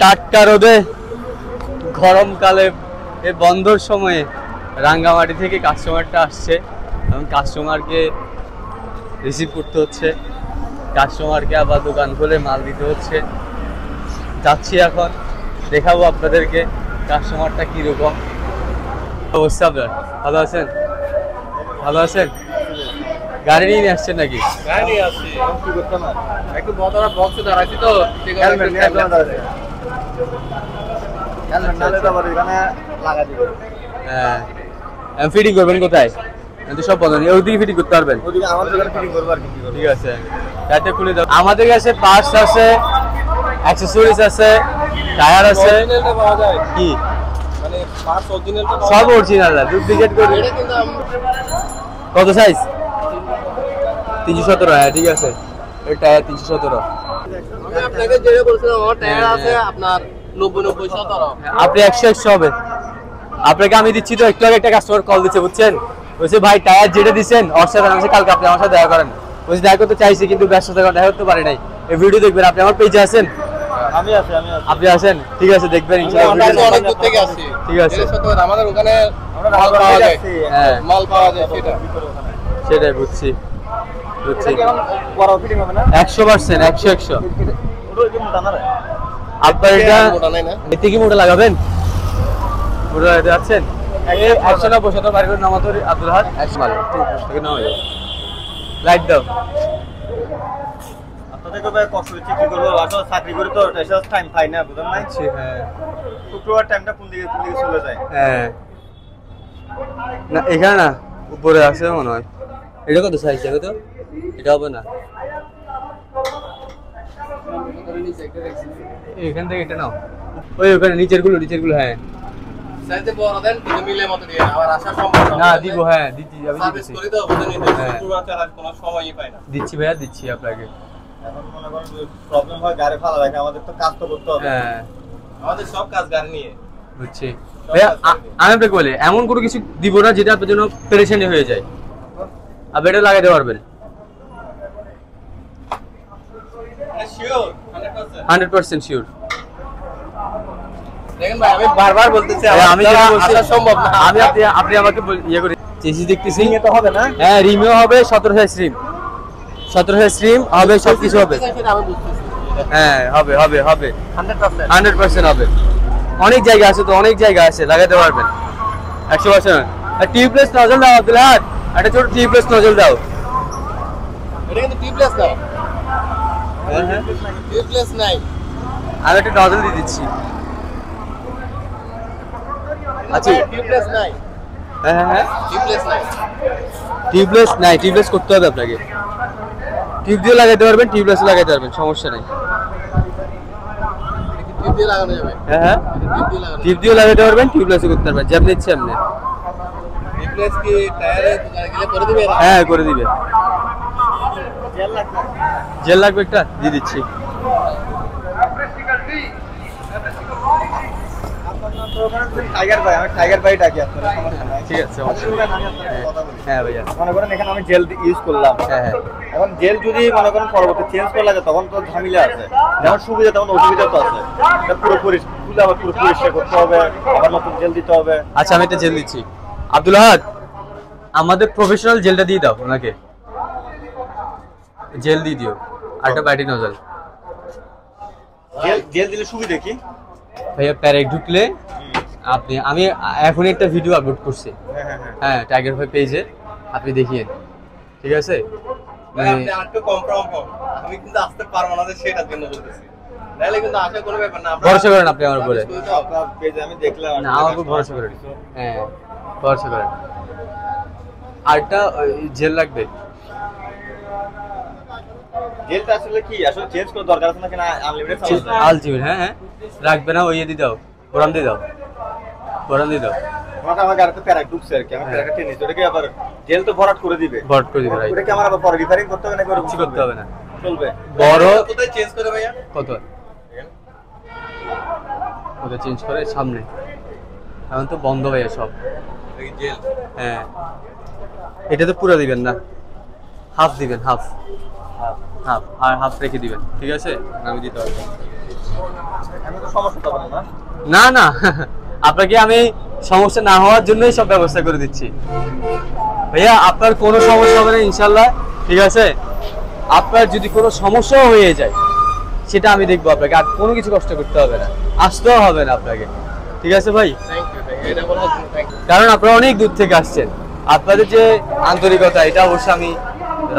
টাটকা রোদে গরমকালে এই বন্ধর সময়ে রাঙ্গামাটি থেকে কাস্টমারটা আসছে এবং কাস্টমারকে রিসিভ করতে হচ্ছে, কাস্টমারকে আবার দোকান খুলে মাল দিতে হচ্ছে। যাচ্ছি এখন, দেখাবো আপনাদেরকে কাস্টমারটা কীরকম অবস্থা। আপনার ভালো আছেন? ভালো আছেন? গাড়ি নিয়ে আসছেন নাকি? গাড়ি নিয়ে আসছি, কি করতে না একটু বড় বক্সে দাঁড়াইছি তো হেলমেট নিয়ে দাঁড়াইছি। হেলমেট নালে তো আবার এখানে লাগা দিবে। হ্যাঁ, ফিটিং করবেন কোথায়? তো সব বলেন, ওইদিকে ফিটিং করতে পারবেন? ওইদিকে আমার দোকানে ফিটিং করব আর কি করব। ঠিক আছে, গাড়িটা খুলে দাও। আমাদের কাছে পার্টস আছে, অ্যাকসেসরিজ আছে, টায়ার আছে। অরিজিনালটা পাওয়া যায় কি মানে পার্টস অরিজিনালটা সব অরিজিনাল, ডুপ্লিকেট করে। এটা কিন্তু কত সাইজ? 317। হ্যাঁ ঠিক আছে, এই টায়ার 317। আমি আপনাকে যেটা বলছিলাম আমার টায়ার আছে আপনার 90 17। আপনি 100 হবে। আপনাকে আমি দিচ্ছি তো, একটু আগে একটা কাস্টমার কল দিচ্ছে বুঝছেন, বলছে ভাই টায়ার যেটা দিচ্ছেন ওর সাথে আমি কালকে আপনি আমার সাথে দেখা করেন। বলছি দেখা করতে চাইছি কিন্তু ব্যস্ততা দেখা করতে পারি নাই। এই ভিডিও দেখবেন, আপনি আমার পেজে আছেন? আমি আছি। আপনি আছেন? ঠিক আছে, দেখবেন ইনশাআল্লাহ। আমরা অনেক দূর থেকে আসছি। ঠিক আছে, আমাদের ওখানে মাল পাওয়া যায়। হ্যাঁ মাল পাওয়া যায় সেটাই বুঝছি। কেমন বড় ফিটিং হবে না? 100% 100 ওটা কি মোটা না রে? আপনার এটা মোটা নাই না? এতে কি মোটা লাগাবেন? মোটা লাগাতে যাচ্ছেন? 190 বাড়ি করে নামাতো আব্দুল হাদ 100 মাল থেকে নাও লাইট দাও। আপনাদের কবে কষ্ট হচ্ছে কি করব, আসলে চাকরি করে তো এসব টাইম পাই না, বুঝেন না? হ্যাঁ, শুক্রবার টাইমটা কোন দিকে চলে যায়। হ্যাঁ না এখানে না, উপরে আছে মনে হয়। এটা কত সাইজ যাবে তো? এটা হবে না, এখান থেকে এটা নাও। ওই ওখানে নিচের গুলো হ্যাঁ সাইজে বড় দেন কিন্তু মিলে মত দিয়ে আবার আসা সম্ভব না। দিব, হ্যাঁ দিচ্ছি, আমি সার্ভিস দিচ্ছি। করি তো বুঝেন না, হ্যাঁ। শুক্রবার ছাড়া কোনো সময়ই পাই না। দিচ্ছি ভাইয়া, দিচ্ছি আপনাকে। এখন মনে করেন প্রবলেম হয় গাড়ি ফালা রাখে, আমাদের তো কাজ তো করতে হবে। হ্যাঁ আমাদের সব কাজ গাড়ি নিয়ে। বুঝছি ভাইয়া। আমি আপনাকে বলি এমন কোনো কিছু দিব না যেটা আপনার জন্য পেরেশানি হয়ে যায়। আপনি এটা লাগাইতে পারবেন শিওর 100% শিওর। দেখেন ভাই, আমি বারবার বলতেছি আমি যেটা বলছি আসা সম্ভব না। আমি আপনি আমাকে ইয়ে করে চেসি দেখতেছি। সিঙ্গে তো হবে না? হ্যাঁ রিমিও হবে, 17 সাইজ রিম, 17 সাইজ রিম হবে, সবকিছু হবে। আমি বুঝতেছি। হ্যাঁ হবে হবে হবে 100%। 100% হবে। অনেক জায়গা আছে তো, অনেক জায়গা আছে, লাগাতে পারবেন 100%। আর টিউবলেস নজল দাও আব্দুল হাদ, একটা ছোট টিউবলেস নজল দাও। এটা কিন্তু টিউবলেস না। হ্যাঁ হ্যাঁ, টিউবলেস নাই। আমি একটা নজল দিয়ে দিচ্ছি। আচ্ছা টিউবলেস নাই। হ্যাঁ হ্যাঁ হ্যাঁ, টিউবলেস নাই। টিউবলেস নাই, টিউবলেস করতে হবে আপনাকে। টিউব দিয়ে লাগাতে পারবেন, টিউবলেস লাগাতে পারবেন, সমস্যা নাই। টিউব দিয়ে লাগানো যাবে। হ্যাঁ হ্যাঁ, টিউব দিয়ে লাগানো। টিউব দিয়ে লাগাতে পারবেন, টিউবলেসও করতে পারবেন, যেমন ইচ্ছে এমনি। টিউবলেস কি টায়ারে গেলে করে দিবে? হ্যাঁ করে দিবে। জেল লাগবে। জেল লাগবে একটা, দিয়ে দিচ্ছি। টাইগার ভাই, আমি টাইগার ভাই ডাকি আপনারা, সমস্যা নাই। ঠিক আছে, সমস্যা নেই। হ্যাঁ ভাইয়া, মনে করেন এখানে আমি জেল ইউজ করলাম। হ্যাঁ হ্যাঁ এখন জেল যদি মনে করেন পরবর্তী চেঞ্জ করা লাগে তখন তো ঝামেলা আছে, যেমন সুবিধা তেমন অসুবিধা তো আছে। এটা পুরো তুলে আবার পুরো পরিষ্কার করতে হবে, আবার নতুন জেল দিতে হবে। আচ্ছা আমি একটা জেল দিচ্ছি। আব্দুল হাদ আমাদের প্রফেশনাল জেলটা দিয়ে দাও ওনাকে, জেল দিয়ে দিও। আর একটা ব্যাটারি নজল। জেল দিলে সুবিধা কি ভাইয়া? প্যারেক ঢুকলে আপনি, আমি এখন একটা ভিডিও আপলোড করছি, হ্যাঁ টাইগার ভাই পেজে, আপনি দেখিয়েন। ঠিক আছে, আপনি আরেকটু কনফার্ম হন, আমি কিন্তু আসতে পারবো না, সেটার জন্য বলতেছি। নাহলে কিন্তু আশা কোনো ব্যাপার না। ভরসা করেন আপনি আমার উপরে। আপনার পেজে আমি দেখলাম, না আমার উপর ভরসা করেন। হ্যাঁ ভরসা করেন। আরেকটা জেল লাগবে। জেলটা আসলে কি আসলে চেঞ্জ করার দরকার আছে নাকি না আনলিমিটেড চলছে? আলটিমেট হ্যাঁ হ্যাঁ, রাখবে না, ওই দিয়ে দাও, বোরান দিয়ে দাও, বোরান দিয়ে দাও। আমার গাড়িতে প্যারাক ঢুকছে আর কি, আমি প্যারাকটা টেনে ওটাকে আবার জেল তো ভরাট করে দিবে। ভরাট করে দিবে, রাইট। ওটাকে আমার আবার পরে রিপেয়ারিং করতে হবে না? কিছু করতে হবে না, চলবে। বড় কোথায় চেঞ্জ করে ভাইয়া? কত ওটা চেঞ্জ করে সামনে, এখন তো বন্ধ ভাইয়া সব জেল। হ্যাঁ এটা তো পুরো দিবেন না, হাফ দিবেন, হাফ হাফ, আর হাফ রেখে দিবেন। ঠিক আছে, আমি দিতে পারবো। আমি তো সমস্যা হবে না। না না, আপনাকে আমি সমস্যা না হওয়ার জন্যই সব ব্যবস্থা করে দিচ্ছি ভাইয়া। আপনার কোনো সমস্যা হবে না ইনশাল্লাহ, ঠিক আছে? আপনার যদি কোনো সমস্যাও হয়ে যায় সেটা আমি দেখবো, আপনাকে আর কোনো কিছু কষ্ট করতে হবে না, আসতেও হবে না আপনাকে, ঠিক আছে ভাই? কারণ আপনারা অনেক দূর থেকে আসছেন, আপনাদের যে আন্তরিকতা এটা অবশ্যই আমি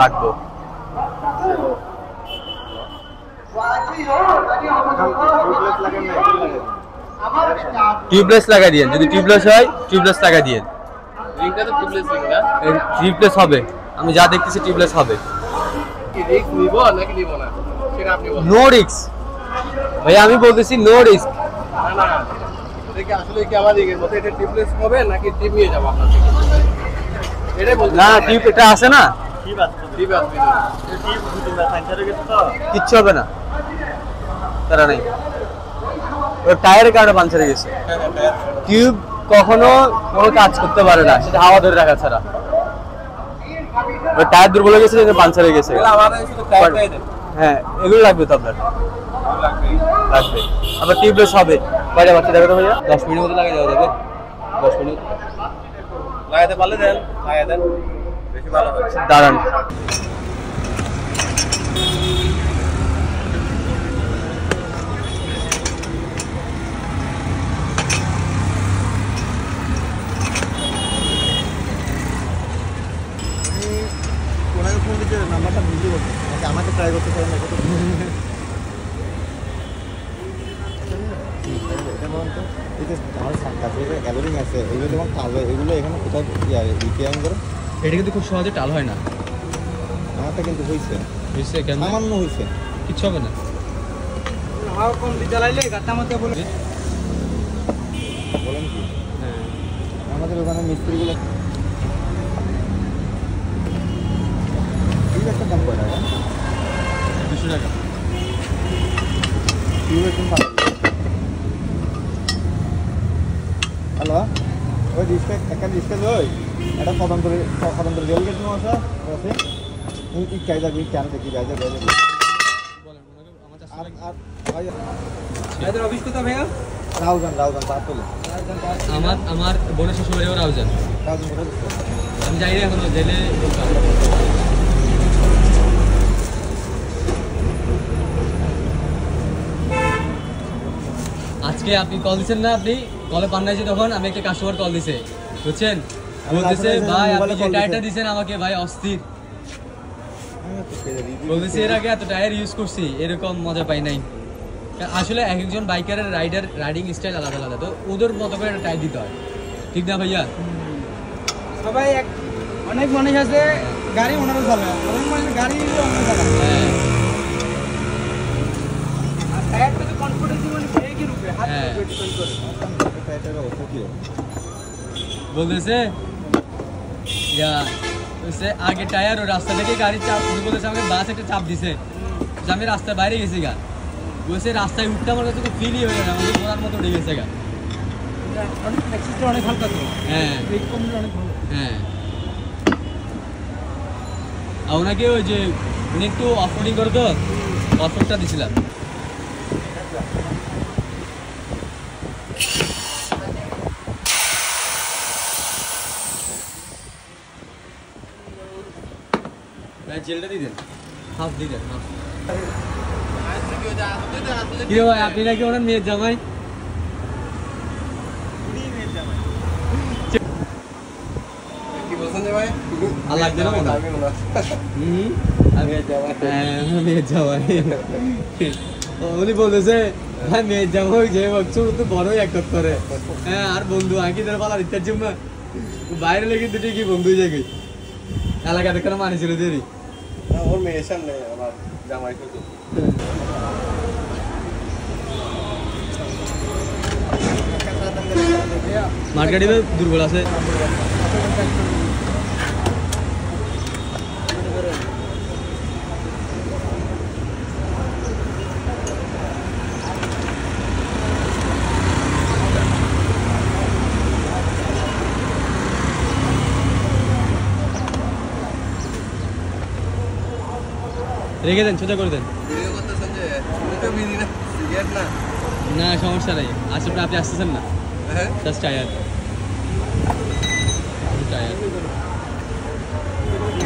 রাখবো। টিউবলেস লাগাই দিয়েন, যদি টিউবলেস হয় টিউবলেস লাগাই দিয়েন। টিউবলেস হবে, আমি যা দেখতেছি টিউবলেস হবে। নো রিস্ক ভাই, আমি বলতেছি নো রিস্ক। না টিউব এটা আছে না, কিচ্ছু হবে না, তারা নাই। ওর টায়ারের কারণে পাঞ্চার হয়ে গেছে। টিউব কখনো কোনো কাজ করতে পারে না, সেটা হাওয়া ধরে রাখা ছাড়া। ওর টায়ার দুর্বল হয়ে গেছে, পাঞ্চার হয়ে গেছে। হ্যাঁ এগুলো লাগবে তো আপনার, লাগবে। আবার টিউবলেস হবে, বাইরে বাচ্চা দেখো তো ভাইয়া, 10 মিনিটের মধ্যে লাগাই দেওয়া যাবে। 10 মিনিট লাগাতে পারলে দেন, লাগাই দেন, বেশি ভালো হয়। দাঁড়ান, নাম্বারটা বুঝতে করতে আমাকে ট্রাই করতে পারেন। এটা বলতো এই যে আমার কাছে অ্যালোরিং আছে, এগুলো যেমন তাহলে এগুলো এখানে কোথাও রিপেয়ারিং করে। এটা কিন্তু খুব সহজে টাল হয় না। আমারটা কিন্তু হয়েছে, কেন সামান্য হয়েছে, কিচ্ছু হবে না। হাওয়া কম দিয়ে চালাইলে গাড়িটা আমাকে বলে বলেন কি? হ্যাঁ আমাদের ওখানে মিস্ত্রিগুলো একটা দাম পড়ে টাকা, 200 টাকা। হ্যালো, ওই ডিসপ্লে একটা ডিসপ্লে ওই এটা স্বতন্ত্র রেলগেট নো আছে এই কাজ যাবে কেন দেখি যাই যাবে। এদের অফিস কোথায় ভাইয়া? রাউজান তাহলে আমার বোনের শ্বশুর বাড়িও রাউজান। রাউজান করে দিচ্ছে। আমি যাই না এখনো, জেলে আজকে আপনি কল দিচ্ছেন না, আপনি কলে পান নাই যে তখন আমি একটা কাস্টমার কল দিছে, বুঝছেন? বলতেছে ভাই আপনি যে টায়ারটা দিছেন আমাকে ভাই অস্থির, বলতেছে এর আগে এত টায়ার ইউজ করছি এরকম মজা পাই নাই। আসলে এক একজন বাইকারের রাইডিং স্টাইল আলাদা আলাদা, তো ওদের মতো করে একটা টায়ার দিতে হয়, ঠিক না ভাইয়া? সবাই অনেক মানুষ আছে গাড়ি ওনারা চালায়, অনেক মানুষ গাড়ি ওনারা চালায়। হ্যাঁ আর টায়ারটা তো কনফিডেন্স মানে ব্রেকের উপরে হাত হ্যাঁ। উপরে ডিপেন্ড করে। টায়ারটার অবস্থা কি? বলতেছে ইয়া বলছে আগে টায়ার ও রাস্তা থেকে গাড়ি চাপ, উনি বলেছে আমাকে বাস একটা চাপ দিছে যে আমি রাস্তার বাইরে গেছি গা, বলছে রাস্তায় উঠতে আমার কাছে ফিলই হয়ে যায় না, আমাদের বলার মতো উঠে গেছে গা। অনেক অ্যাক্সিসটা অনেক হালকা তো, হ্যাঁ ব্রেক কমটা অনেক ভালো। হ্যাঁ, আর ওনাকে ওই যে উনি একটু অফরোডিং করে তো অফরটা দিছিলাম। জেলটা দিয়ে দেন, হাফ দিয়ে দেন, হাফ। কি ভাই আপনি নাকি ওনার মেয়ের জামাই? আর লাগবে না মনে হয়। মেয়ের জামাই উনি বলতেছে ভাই মেয়ের জামাই যে ছোট তো বড়ই এক করে। হ্যাঁ আর বন্ধু আঁকি ধরে পালার ইচ্ছার জন্য বাইরে লেগে দুটি কি বন্ধু জায়গায় এলাকাতে কেন মানিছিল দেরি ওর মেয়ের সামনে আমার জামাই শুধু মার্কেটে দুর্বল আছে। রেখে দেন, সোজা করে দেন। না সমস্যা নেই, আসলে আপনি আসতেছেন না, জাস্ট টায়ার।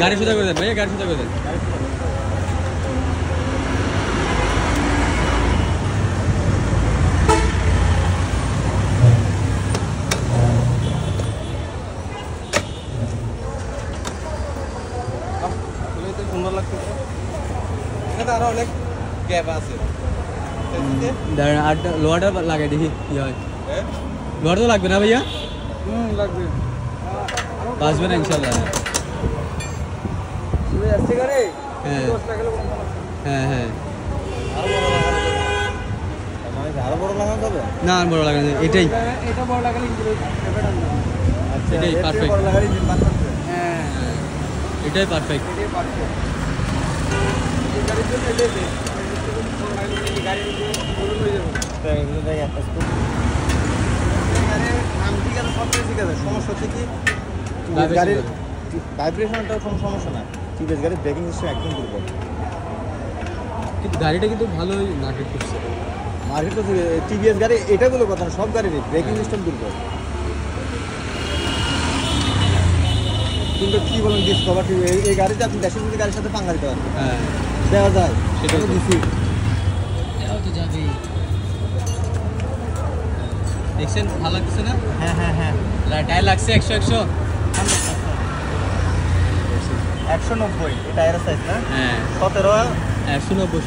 গাড়ি সোজা করে দেন ভাইয়া, গাড়ি সোজা করে দেন। সুন্দর লাগতেছে, এটা আরো অনেক গ্যাপ আছে। আর লোহাটা লাগাই দেখি কি হয়। লোহাটা তো লাগবে না ভাইয়া? লাগবে, বাঁচবে না ইনশাল্লাহ। আসছে গাড়ি হ্যাঁ হ্যাঁ হ্যাঁ, আরো বড় লাগানো যাবে? না আর বড় লাগানো, এটাই এটা বড় লাগালে আচ্ছা, এটাই এর চেয়ে perfect। বড় লাগালে ইঞ্জিন বাদ থাকবে। হ্যাঁ এটাই পারফেক্ট। এটাই পারফেক্ট। এই গাড়ির জন্য এটাই বেস্ট। গাড়ি গরু হয়ে যাবে। তাই এগুলো তাই attach করতে। গাড়ির নাম ঠিক আছে, সব ঠিক আছে, সমস্যা হচ্ছে কি গাড়ির ভাইব্রেশনটা কোনো সমস্যা না। টিভিএস গাড়ির ব্রেকিং সিস্টেম একদম দুর্বল। কিন্তু গাড়িটা কিন্তু ভালোই মার্কেট করছে। মার্কেট তো টিভিএস গাড়ি এটা বলে কথা না, সব গাড়িরই ব্রেকিং সিস্টেম দুর্বল। কিন্তু কি বলেন ডিসকভার এই গাড়িতে আপনি দেশের যদি গাড়ির সাথে পাঙ্গা দিতে পারেন, হ্যাঁ দেওয়া যায়, সেটাই সেটা তো। দিচ্ছি। তো যাবেই। দেখছেন ভালো লাগছে না? হ্যাঁ হ্যাঁ হ্যাঁ, টায়ার লাগছে 100 190 এই টায়ারের সাইজ না? হ্যাঁ 17 190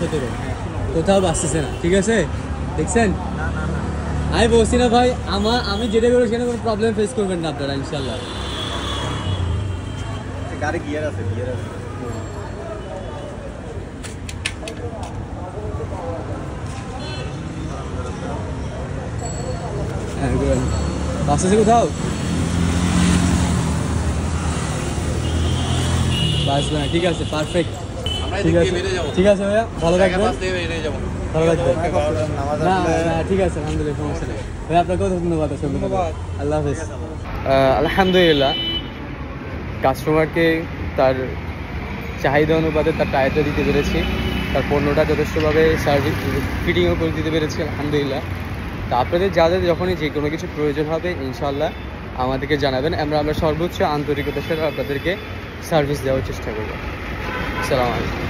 কোথাও বাঁচতেছে না, ঠিক আছে দেখছেন? আমি বলছি না ভাই, আমি যেটা করবো সেখানে কোনো প্রবলেম ফেস করবেন না আপনারা ইনশাল্লাহ। গাড়ি গিয়ার আছে, গিয়ার আছে। বাঁচতেছে কোথাও? বাঁচবে না, ঠিক আছে পারফেক্ট, ঠিক আছে ঠিক আছে ভাইয়া, ভালো থাকবেন, ভালো থাকবেন। নামাজ না আসলে না ঠিক আছে, আলহামদুলিল্লাহ, সমস্যা নেই ভাই, আপনাকেও ধন্যবাদ। আল্লাহ হাফেজ। আলহামদুলিল্লাহ, কাস্টমারকে তার চাহিদা অনুপাতে তার টায়ারটা দিতে পেরেছি, তার পণ্যটা যথেষ্টভাবে সার্ভিস ফিটিংও করে দিতে পেরেছি আলহামদুলিল্লাহ। তা আপনাদের যাদের যখনই যে কোনো কিছু প্রয়োজন হবে ইনশাআল্লাহ আমাদেরকে জানাবেন, আমরা সর্বোচ্চ আন্তরিকতার সাথে আপনাদেরকে সার্ভিস দেওয়ার চেষ্টা করব। আসসালামু আলাইকুম।